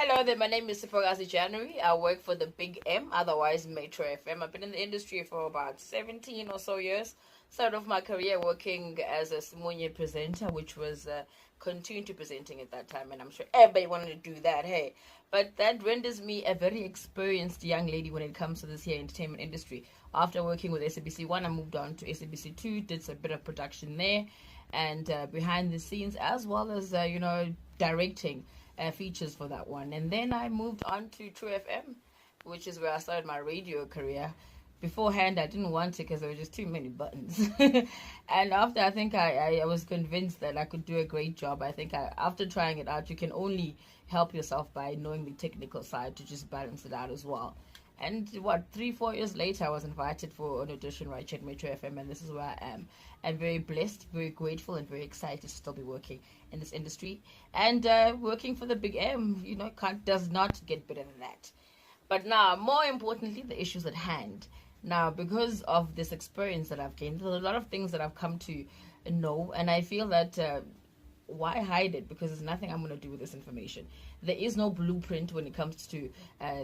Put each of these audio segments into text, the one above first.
Hello there, my name is Siphokazi January. I work for the Big M, otherwise Metro FM. I've been in the industry for about 17 or so years. Started off my career working as a Simonye presenter, which was continuing to presenting at that time, and I'm sure everybody wanted to do that, hey. But that renders me a very experienced young lady when it comes to this here entertainment industry. After working with SABC 1, I moved on to SABC 2, did a bit of production there, and behind the scenes, as well as, directing features for that one. And then I moved on to True FM, which is where I started my radio career. Beforehand, I didn't want it because there were just too many buttons. And after, I think I was convinced that I could do a great job. I think after trying it out, you can only help yourself by knowing the technical side to just balance it out as well. And 3-4 years later, I was invited for an audition right at Metro FM, and this is where I am. I'm very blessed, very grateful, and very excited to still be working in this industry. And working for the Big M, does not get better than that. But now, more importantly, the issues at hand. Now, because of this experience that I've gained, there's a lot of things that I've come to know, and I feel that why hide it? Because there's nothing I'm going to do with this information. There is no blueprint when it comes to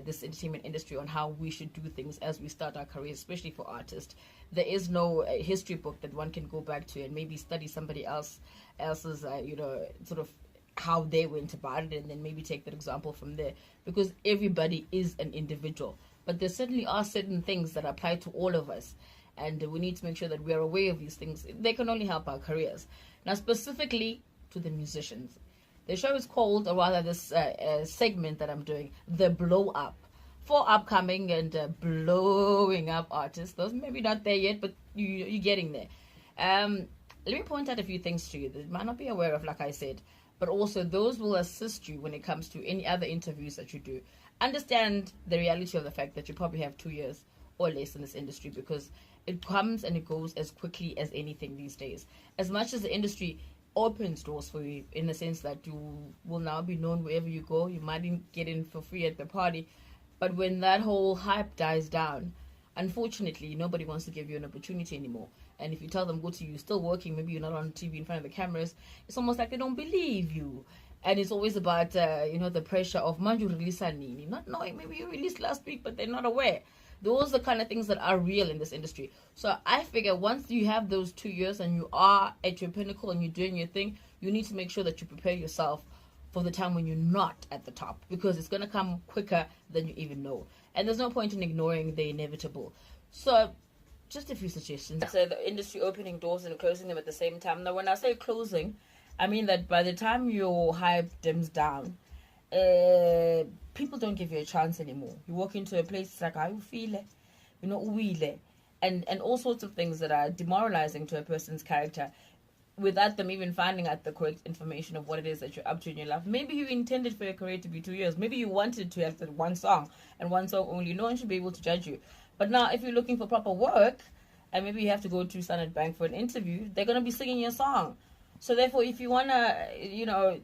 this entertainment industry on how we should do things as we start our careers, especially for artists. There is no history book that one can go back to and maybe study somebody else's, sort of how they went about it, and then maybe take that example from there. Because everybody is an individual. But there certainly are certain things that apply to all of us. And we need to make sure that we are aware of these things. They can only help our careers. Now, specifically to the musicians. The show is called, or rather this segment that I'm doing, The Blow Up. For upcoming and blowing up artists. Those maybe not there yet, but you're getting there. Let me point out a few things to you that you might not be aware of, like I said. But also those will assist you when it comes to any other interviews that you do. Understand the reality of the fact that you probably have 2 years or less in this industry, because it comes and it goes as quickly as anything these days. As much as the industry opens doors for you in the sense that you will now be known wherever you go, you might get in for free at the party, but when that whole hype dies down, unfortunately, nobody wants to give you an opportunity anymore. And if you tell them, go to you, still working, maybe you're not on TV in front of the cameras, it's almost like they don't believe you. And it's always about, the pressure of, Manju release nini, not knowing, maybe you released last week, but they're not aware. Those are the kind of things that are real in this industry. So I figure once you have those 2 years and you are at your pinnacle and you're doing your thing, you need to make sure that you prepare yourself for the time when you're not at the top, because it's going to come quicker than you even know. And there's no point in ignoring the inevitable. So just a few suggestions. So the industry opening doors and closing them at the same time. Now, when I say closing, I mean that by the time your hype dims down, people don't give you a chance anymore. You walk into a place, it's like, how you feel it? Uwile. And all sorts of things that are demoralizing to a person's character without them even finding out the correct information of what it is that you're up to in your life. Maybe you intended for your career to be 2 years. Maybe you wanted to have that one song and one song only. No one should be able to judge you. But now, if you're looking for proper work, and maybe you have to go to Standard Bank for an interview, they're going to be singing your song. So therefore, if you want to,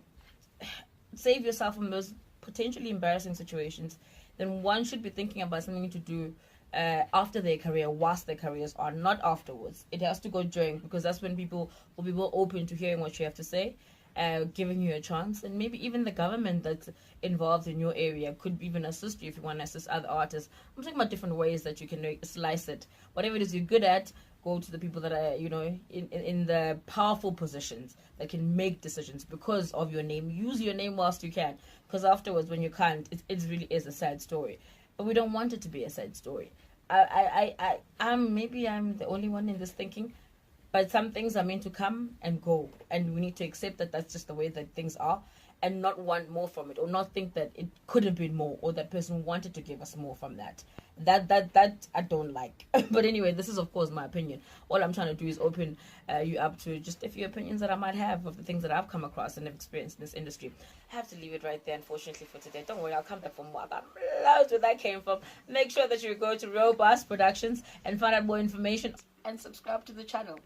save yourself from those potentially embarrassing situations, then one should be thinking about something to do after their career, whilst their careers are, not afterwards. It has to go during, because that's when people will be more open to hearing what you have to say, giving you a chance. And maybe even the government that's involved in your area could even assist you if you want to assist other artists. I'm talking about different ways that you can slice it. Whatever it is you're good at, go to the people that are, in the powerful positions that can make decisions because of your name. Use your name whilst you can, because afterwards, when you can't, it really is a sad story. But we don't want it to be a sad story. Maybe I'm the only one in this thinking, but some things are meant to come and go, and we need to accept that that's just the way that things are, and not want more from it, or not think that it could have been more, or that person wanted to give us more from that. That I don't like. But anyway, this is of course my opinion. All I'm trying to do is open you up to just a few opinions that I might have of the things that I've come across and have experienced in this industry. I have to leave it right there, unfortunately, for today. Don't worry, I'll come back for more. I've loved where that came from. Make sure that you go to Robust Productions and find out more information and subscribe to the channel.